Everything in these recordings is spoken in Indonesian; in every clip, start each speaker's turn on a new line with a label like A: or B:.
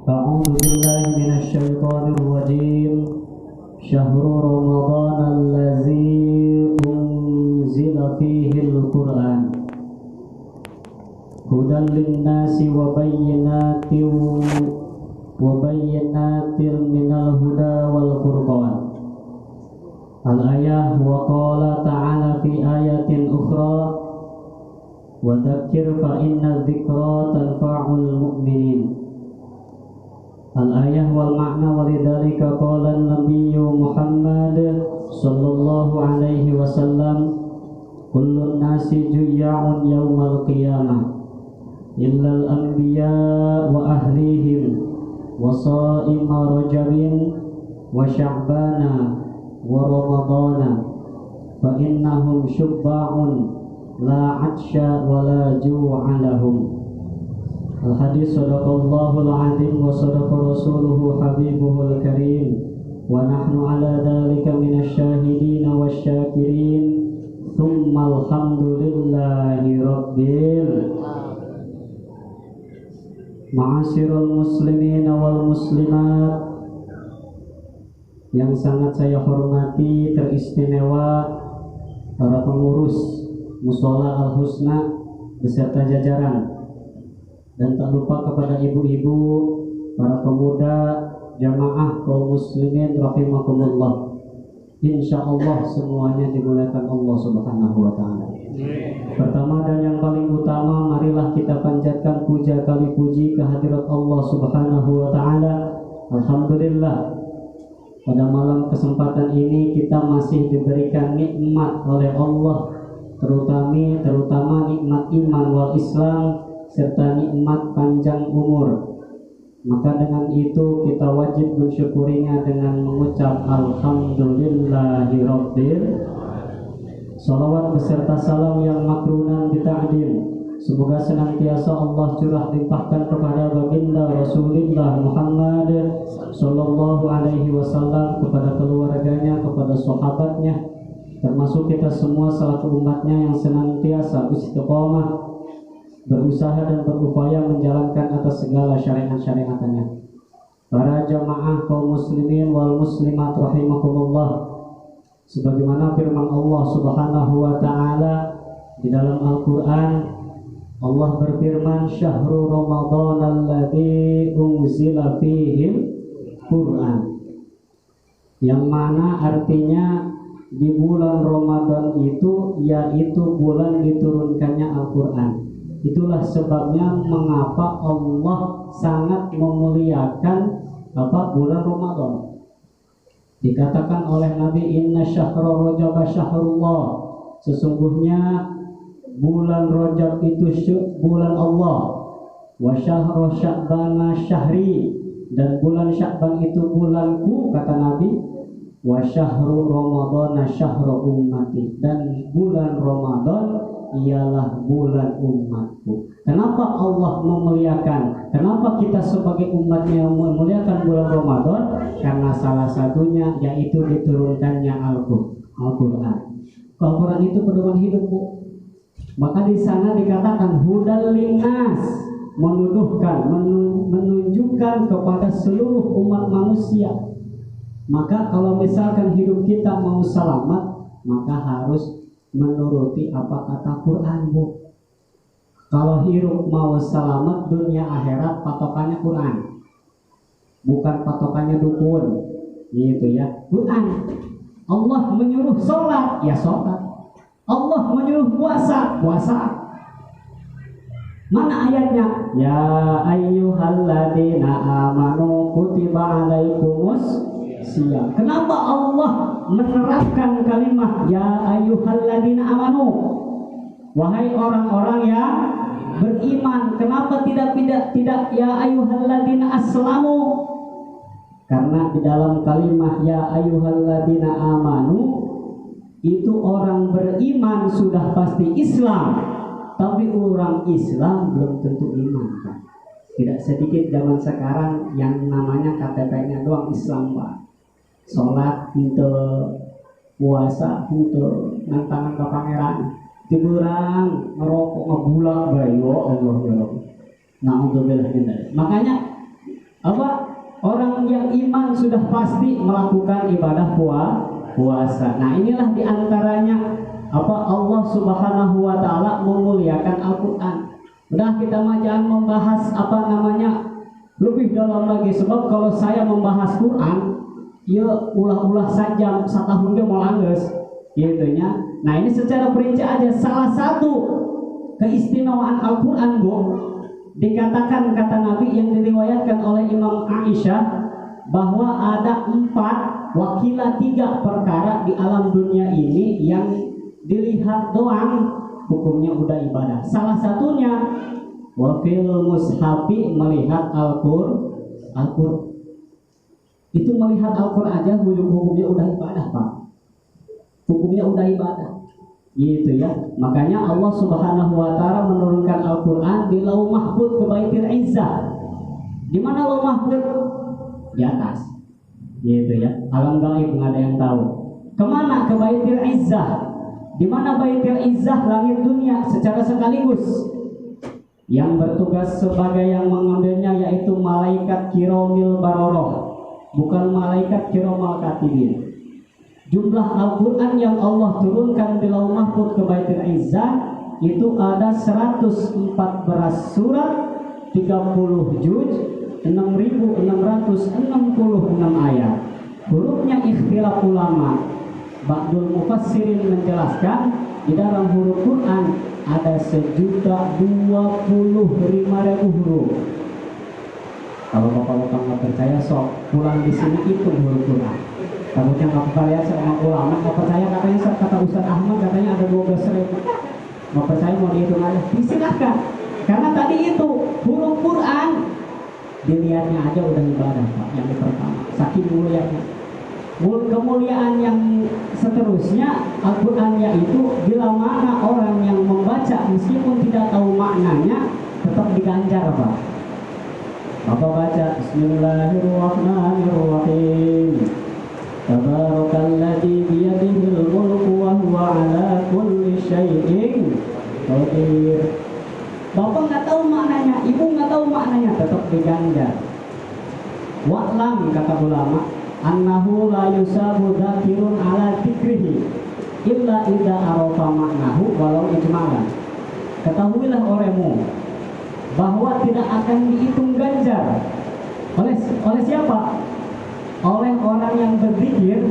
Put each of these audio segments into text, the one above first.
A: أعوذ بالله من الشيطان الرجيم. شهر رمضان الذي أنزل فيه القرآن هدى للناس وبينات من الهدى والفرقان. الآية. وقال تعالى في آية أخرى وذكر فإن الذكرى تنفع المؤمنين. الآية والمعنى. ولذلك قال النبي محمد صلى الله عليه وسلم كل الناس جياع يوم القيامة إلا الأنبياء وأهليهم وصائم رجب وشعبان ورمضان فإنهم شباع لا عطش ولا جوع لهم. الحديث. صدق الله العظيم وصدق رسوله حبيبه الكريم ونحن على ذلك من الشاهدين والشاكرين ثم الحمد لله رب Ma'asyiral muslimin wal muslimat yang sangat saya hormati, teristimewa para pengurus Mushola Al-Husna beserta jajaran, dan tak lupa kepada ibu-ibu, para pemuda, jamaah kaum muslimin rahimakumullah. Insyaallah semuanya dimuliakan Allah Subhanahu wa taala. Pertama dan yang paling utama, marilah kita panjatkan puja kali puji kehadirat Allah Subhanahu wa taala. Alhamdulillah, pada malam kesempatan ini kita masih diberikan nikmat oleh Allah, terutama nikmat iman wal Islam serta nikmat panjang umur. Maka dengan itu kita wajib mensyukurinya dengan mengucap Alhamdulillahirabbil. Salawat beserta salam yang makrunan bita'dim, semoga senantiasa Allah curah limpahkan kepada baginda Rasulullah Muhammad sallallahu alaihi wasallam, kepada keluarganya, kepada sahabatnya, termasuk kita semua selaku umatnya yang senantiasa istiqomah berusaha dan berupaya menjalankan atas segala syariat-syariatnya. Para jamaah kaum muslimin wal muslimat rahimakumullah, sebagaimana firman Allah Subhanahu wa taala di dalam Al-Qur'an, Allah berfirman syahrul ramadhan alladzi unzila fihi Qur'an, yang mana artinya di bulan Ramadan itu yaitu bulan diturunkannya Al-Qur'an. Itulah sebabnya mengapa Allah sangat memuliakan bulan Ramadan. Dikatakan oleh Nabi, inna syahra rajab syahrullah, sesungguhnya bulan Rajab itu bulan Allah, wa syahra sya'bana syahri, dan bulan Sya'ban itu bulanku, kata Nabi, wa syahru ramadhana syahru ummati, dan bulan Ramadan ialah bulan umatku. Kenapa Allah memuliakan? Kenapa kita sebagai umatnya memuliakan bulan Ramadan? Karena salah satunya yaitu diturunkannya Al-Quran. Al-Quran itu pedoman hidup, Bu. Maka di sana dikatakan hudal linnas, menunjukkan kepada seluruh umat manusia. Maka kalau misalkan hidup kita mau selamat, maka harus menuruti apa kata Quran, Bu. Kalau hidup mau selamat dunia akhirat, patokannya Quran, bukan patokannya dukun, gitu ya. Quran. Allah menyuruh sholat, ya sholat. Allah menyuruh puasa, puasa. Mana ayatnya? Ya ayyuhalladzina amanu kutiba alaikumus siap. Kenapa Allah menerapkan kalimat ya ayyuhalladzina amanu, wahai orang-orang yang beriman? Kenapa tidak ya ayyuhalladzina aslamu? Karena di dalam kalimat ya ayyuhalladzina amanu itu orang beriman sudah pasti Islam, tapi orang Islam belum tentu iman, Pak. Tidak sedikit zaman sekarang yang namanya KTP-nya doang Islam, Pak. Sholat untuk puasa untuk nantangan ke pangeran, tiduran ngerokok ngebulak bayo Allah ya. Nah untuk makanya apa orang sudah pasti melakukan ibadah puasa. Nah, inilah diantaranya Allah Subhanahu wa Ta'ala memuliakan Al-Quran. Udah, kita jangan membahas lebih dalam lagi, sebab kalau saya membahas Quran, ya ulah-ulah saja satahun dia mau langges gitu nya. Nah, ini secara perinci aja salah satu keistimewaan Al-Quran, Bu. Dikatakan kata Nabi yang diriwayatkan oleh Imam Aisyah bahwa ada 4 wakilah 3 perkara di alam dunia ini yang dilihat doang hukumnya udah ibadah. Salah satunya wafil mushafi, melihat Al-Qur'an. Itu melihat Al-Qur'an aja hukumnya udah ibadah, Pak. Hukumnya udah ibadah. Gitu ya. Makanya Allah Subhanahu wa Ta'ala menurunkan Al-Qur'an di Lauh Mahfuz ke Baitul Izzah. Di mana Lauh Mahfuz? Di atas. Gitu ya. Alam gaib nggak ada yang tahu. Kemana? Ke Baitul Izzah. Di mana Baitul Izzah? Langit dunia secara sekaligus. Yang bertugas sebagai yang mengambilnya yaitu malaikat kiromil baroroh, bukan malaikat kiromal katibin. Jumlah Al-Quran yang Allah turunkan di Lauh Mahfuz ke Baitul Izzah itu ada 114 surat, 30 juz, 6.666 ayat. Hurufnya ikhtilaf ulama. Ba'dul mufassirin menjelaskan di dalam huruf Quran ada 1.025.000 huruf. Kalau bapak-bapak nggak percaya, sok pulang di sini hitung huruf Quran. Takutnya nggak percaya sama ulama, nggak percaya katanya kata Ustaz Ahmad katanya ada 12.000. Nggak percaya mau dihitung aja, silakan. Karena tadi itu huruf Quran dilihatnya aja udah ibadah, Pak. Yang pertama, saking mulianya. Kemuliaan yang seterusnya Al-Quran yaitu bila mana orang yang membaca meskipun tidak tahu maknanya tetap diganjar, Pak. Bapak baca Bismillahirrahmanirrahim. Tabarakalladzi biyadihil mulku wa huwa ala kulli syai'in qadir. Bapak nggak tahu maknanya, ibu nggak tahu maknanya, tetap diganjar. Wa'lam, kata ulama, annahu la yusabu dzakirun ala dzikrihi illa idza arafa maknahu walau ijmalan. Ketahuilah olehmu bahwa tidak akan dihitung ganjar oleh siapa? Oleh orang yang berzikir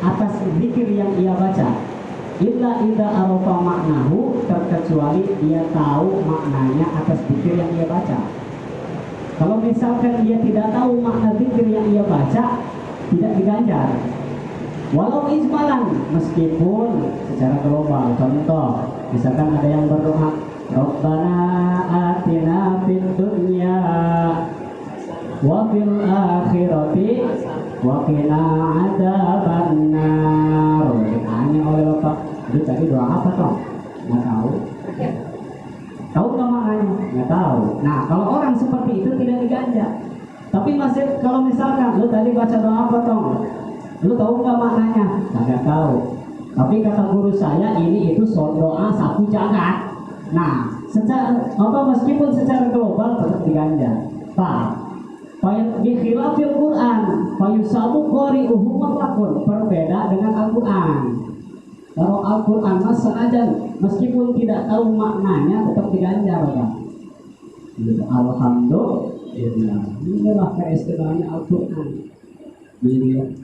A: atas zikir yang ia baca. Illa idza arafa maknahu, terkecuali dia tahu maknanya atas zikir yang ia baca. Kalau misalkan dia tidak tahu makna zikir yang ia baca, tidak diganjar. Walau ijmalan, meskipun secara global. Contoh, misalkan ada yang berdoa, Rabbana atina fid dunya wa fil akhirati wa qina adzabannar. Ditanya oleh Bapak, itu tadi doa apa toh? Nggak tahu. Tahu nggak maknanya? Nggak tahu. Nah, kalau orang seperti itu tidak diganjar. Tapi masih kalau misalkan lu tadi baca doa apa toh? Lu tahu nggak maknanya? Nggak tahu. Tapi kata guru saya ini itu doa sapu jagat. Nah, meskipun secara global tetap diganjar. Pak, di khilafil Quran, fayusabu qari'uhu mutlaqun, berbeda dengan Al-Quran. Kalau Al-Quran sengaja meskipun tidak tahu maknanya tetap diganjar, kan? Alhamdulillah. Inilah keistimewaannya Al-Quran.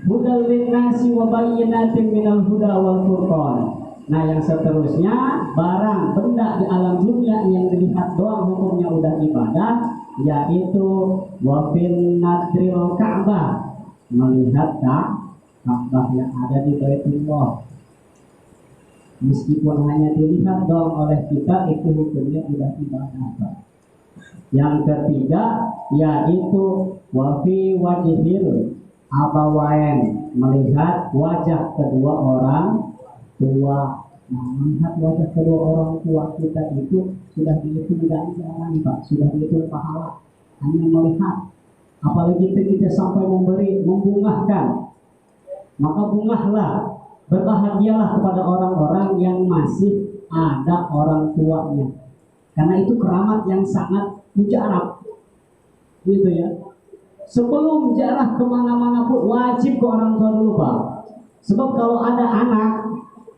A: Hudal linnasi wa bayyinatin minal huda wal furqan. Nah, yang seterusnya barang benda di alam dunia yang dilihat doang hukumnya udah ibadah, yaitu wafin nadril Ka'bah, melihat Ka'bah yang ada di Baitullah. Meskipun hanya dilihat doang oleh kita, itu hukumnya udah ibadah. Yang ketiga yaitu wafi wajihil abawain, melihat wajah kedua orang tua. Nah, melihat wajah kedua orang tua kita itu sudah dihitung ganjaran, Pak, sudah dihitung pahala. Hanya melihat, apalagi kita sampai membungahkan, maka bungahlah, berbahagialah kepada orang-orang yang masih ada orang tuanya, karena itu keramat yang sangat mujarab, gitu ya. Sebelum jarah kemana-mana pun wajib ke orang tua dulu Pak. Sebab kalau ada anak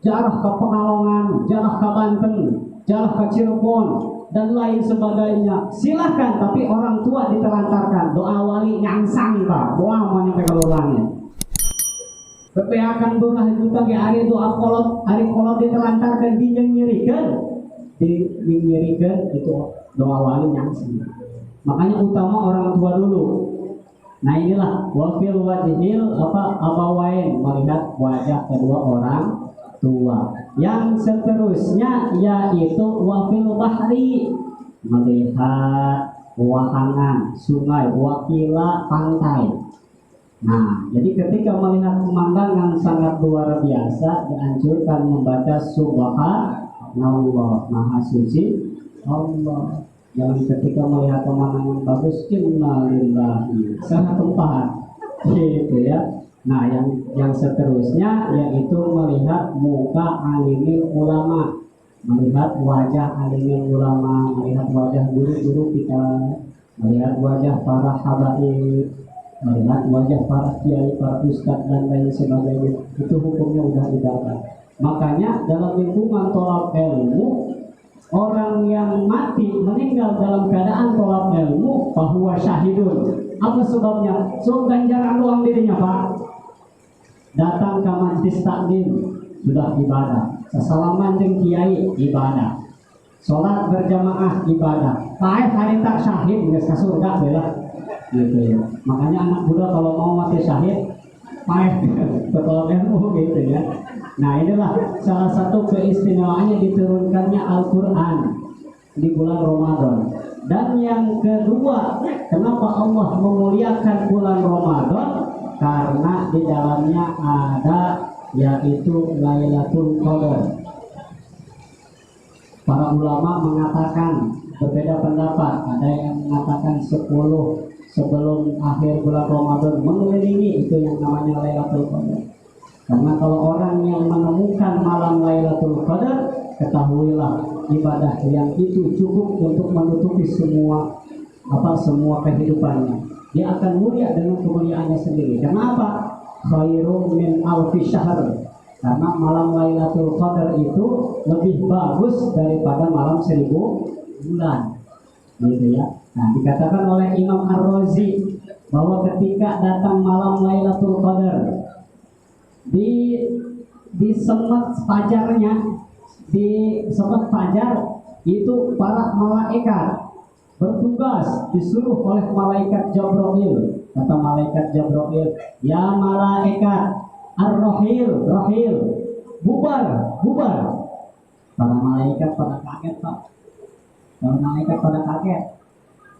A: jarah ke Pekalongan, jarah ke Banten, jarah ke Cirebon dan lain sebagainya, silahkan, tapi orang tua ditelantarkan. Doa wali nyangsang Pak, doa menyampai kelolangnya. Bepeakan doa juta ke hari doa kolot, hari kolot ditelantarkan dinyerikan itu doa wali nyangsang. Makanya utama orang tua dulu. Nah inilah wafil wajhil abawain, melihat wajah kedua orang tua. Yang seterusnya yaitu wafil bahri, melihat wahangan sungai, wakila pantai. Nah, jadi ketika melihat pemandangan sangat luar biasa, dianjurkan membaca Subhanallah, Maha Suci Allah. Jangan ketika melihat pemandangan bagus, innalillahi, sangat tempat, gitu ya. Nah, yang seterusnya yaitu melihat muka alimil ulama, melihat wajah alimil ulama, melihat wajah guru-guru kita, melihat wajah para habaib, melihat wajah para kiai, para ustadz dan lain sebagainya. Itu hukumnya udah didapat. Makanya dalam lingkungan tolak ilmu, orang yang mati meninggal dalam keadaan tolak ilmu bahwa syahidun. Apa sebabnya? So ganjaran doang dirinya Pak. Datang ke majlis taklim sudah ibadah, sesalaman dengan kiai ibadah, sholat berjamaah ibadah. Paeh hari tak syahid nggak ke surga bela, gitu ya. Makanya anak muda kalau mau mati syahid, paeh betul ilmu gitu ya. Nah inilah salah satu keistimewaannya diturunkannya Al-Quran di bulan Ramadan. Dan yang kedua, kenapa Allah memuliakan bulan Ramadan? Karena di dalamnya ada yaitu Lailatul Qadar. Para ulama mengatakan berbeda pendapat. Ada yang mengatakan 10 sebelum akhir bulan Ramadan mengelilingi, itu yang namanya Lailatul Qadar. Karena kalau orang yang menemukan malam Lailatul Qadar, ketahuilah ibadah yang itu cukup untuk menutupi semua kehidupannya. Dia akan mulia dengan kemuliaannya sendiri. Kenapa? Khairum min alfi syahr. Karena malam Lailatul Qadar itu lebih bagus daripada malam 1000 bulan. Gitu ya. Nah, dikatakan oleh Imam Ar-Razi bahwa ketika datang malam Lailatul Qadar, di semat fajar itu para malaikat bertugas disuruh oleh malaikat Jabrail. Kata malaikat Jabrail, ya malaikat ar-rahil, bubar. Para malaikat pada kaget Pak. Para malaikat pada kaget.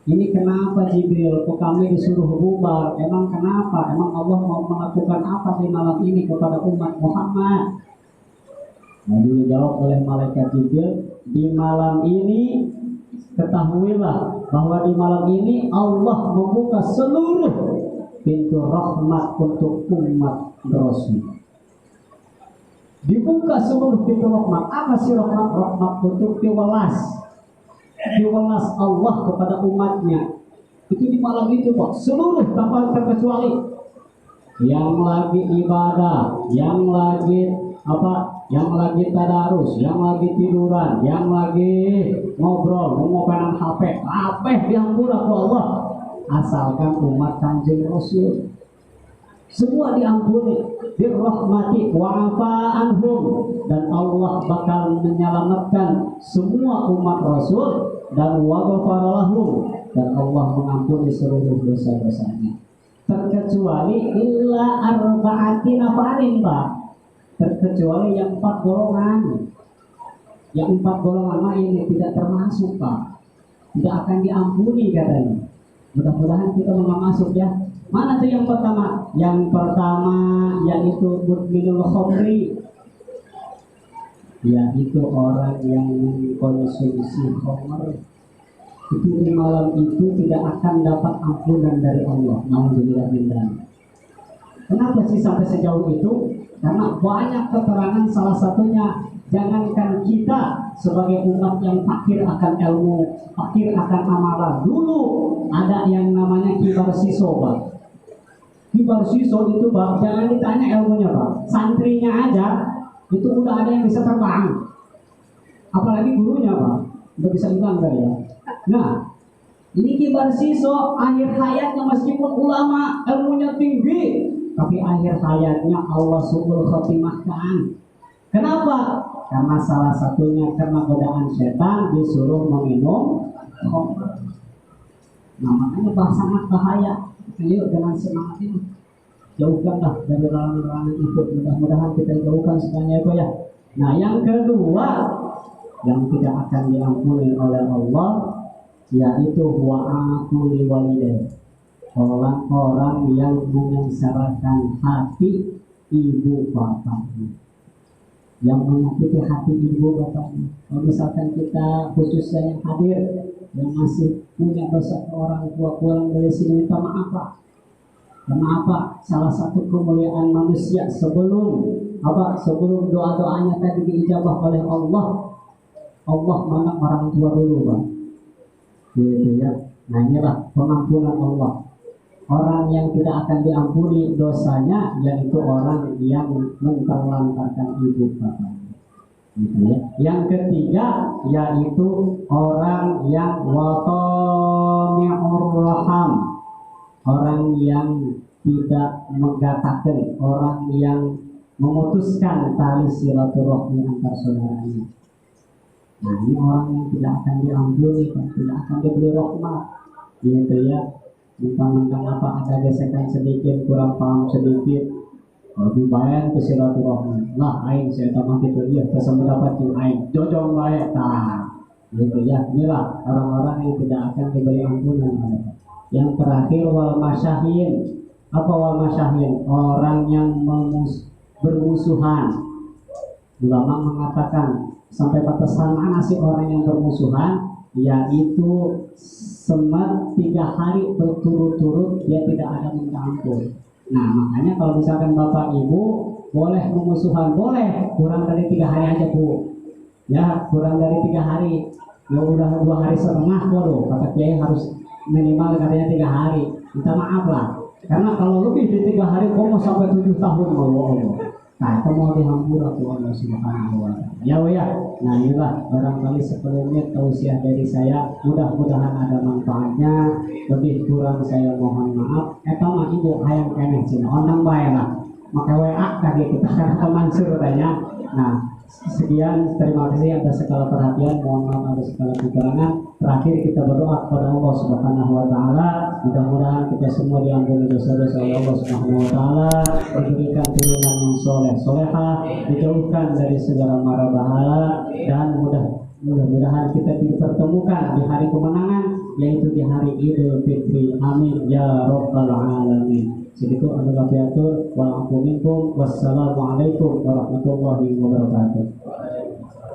A: Ini kenapa Jibril? Kok kami disuruh bubar? Emang kenapa? Emang Allah mau melakukan apa di malam ini kepada umat Muhammad? Lalu dijawab oleh malaikat Jibril, di malam ini ketahuilah bahwa di malam ini Allah membuka seluruh pintu rahmat untuk umat Rasul. Dibuka seluruh pintu rahmat. Apa sih rahmat? Rahmat untuk diwelas Allah kepada umatnya. Itu di malam itu Pak. Seluruh tanpa terkecuali. Yang lagi ibadah, yang lagi tadarus, yang lagi tiduran, yang lagi ngobrol, ngomongin HP diampura ke Allah, asalkan umat Kanjeng Rasul. Semua diampuni, dirahmati, wa'afa anhum, dan Allah bakal menyelamatkan semua umat Rasul, dan waghfara lahum, dan Allah mengampuni seluruh dosa-dosanya. Terkecuali illa arba'atin nafarin Pak. Terkecuali yang 4 golongan. Yang 4 golongan ini tidak termasuk Pak. Tidak akan diampuni katanya. Mudah-mudahan kita nggak masuk ya. Mana tuh yang pertama? Yang pertama yaitu mudminul khamri, yaitu orang yang mengkonsumsi khamr. Itu di malam itu tidak akan dapat ampunan dari Allah. Nauzubillah min dzalik. Kenapa sih sampai sejauh itu? Karena banyak keterangan, salah satunya jangankan kita sebagai umat yang fakir akan ilmu, fakir akan amalan. Dulu ada yang namanya kibar siso Pak. Kibar siso itu Pak, jangan ditanya ilmunya Pak, santrinya aja itu udah ada yang bisa terbang, apalagi gurunya Pak, udah bisa hilang ya. Nah, ini kibar siso akhir hayatnya meskipun ulama ilmunya tinggi, tapi akhir hayatnya Allah suul khotimahkan. Kenapa? Karena salah satunya karena godaan setan disuruh meminum khamr. Nah makanya sangat bahaya. Ayo dengan semangat ini jauhkanlah dari larangan-larangan itu. Mudah-mudahan kita jauhkan semuanya itu ya. Nah yang kedua yang tidak akan diampuni oleh Allah yaitu wa'akuli walidain, orang-orang yang menyengsarakan hati ibu bapaknya, yang menyakiti hati ibu bapaknya. Kalau misalkan kita khususnya yang hadir yang masih punya dosa ke orang tua, pulang dari sini minta maaf Pak. Karena apa? Salah satu kemuliaan manusia sebelum doa-doanya tadi diijabah oleh Allah, Allah mana orang tua dulu Pak. Gitu ya. Nah inilah pengampunan Allah. Orang yang tidak akan diampuni dosanya yaitu orang yang mengterlantarkan ibu bapaknya. Gitu ya. Yang ketiga yaitu orang yang watami'ur raham, orang yang tidak menggatakan, orang yang memutuskan tali silaturahmi antar saudaranya. Nah ini orang yang tidak akan diampuni, tidak akan diberi rahmat, gitu ya. Mentang-mentang apa ada gesekan sedikit, kurang paham sedikit, lebih baik ke silaturahmi. Lah, aing saya tambah gitu ya, bisa mendapatkan aing jojong baik, nah, gitu ya. Inilah orang-orang yang tidak akan diberi ampunan. Yang terakhir wal masyahin. Apa wal masyahin? Orang yang bermusuhan. Ulama mengatakan sampai batasan mana sih orang yang bermusuhan? Yaitu semat 3 hari berturut-turut dia tidak ada minta ampun. Nah makanya kalau misalkan bapak ibu boleh memusuhan, boleh kurang dari 3 hari aja Bu. Ya kurang dari 3 hari. Ya udah 2 hari setengah waduh kata kiai harus minimal katanya 3 hari. Minta maaf lah. Karena kalau lebih dari 3 hari kok mau sampai 7 tahun Allah. Nah itu mau dihampura tuh Allah Subhanahu wa ta'ala. Ya ya. Nah inilah barangkali sebelumnya tausiah dari saya, mudah-mudahan ada manfaatnya. Lebih kurang saya mohon maaf. Mah ibu hayang keneh cina onang bae lah. Maka WA kaki kita karena teman surutanya. Nah sekian, terima kasih atas segala perhatian, mohon maaf atas segala kekurangan. Terakhir kita berdoa kepada Allah Subhanahu wa ta'ala, mudah-mudahan kita semua diampuni dosa-dosa oleh Allah Subhanahu wa ta'ala, diberikan turunan yang soleh solehah, dijauhkan dari segala mara bahaya, dan mudah-mudahan kita dipertemukan di hari kemenangan, yaitu di hari Idul Fitri. Amin ya rabbal alamin. Segitu adalah biatur wa ampunikum. Wassalamualaikum warahmatullahi wabarakatuh.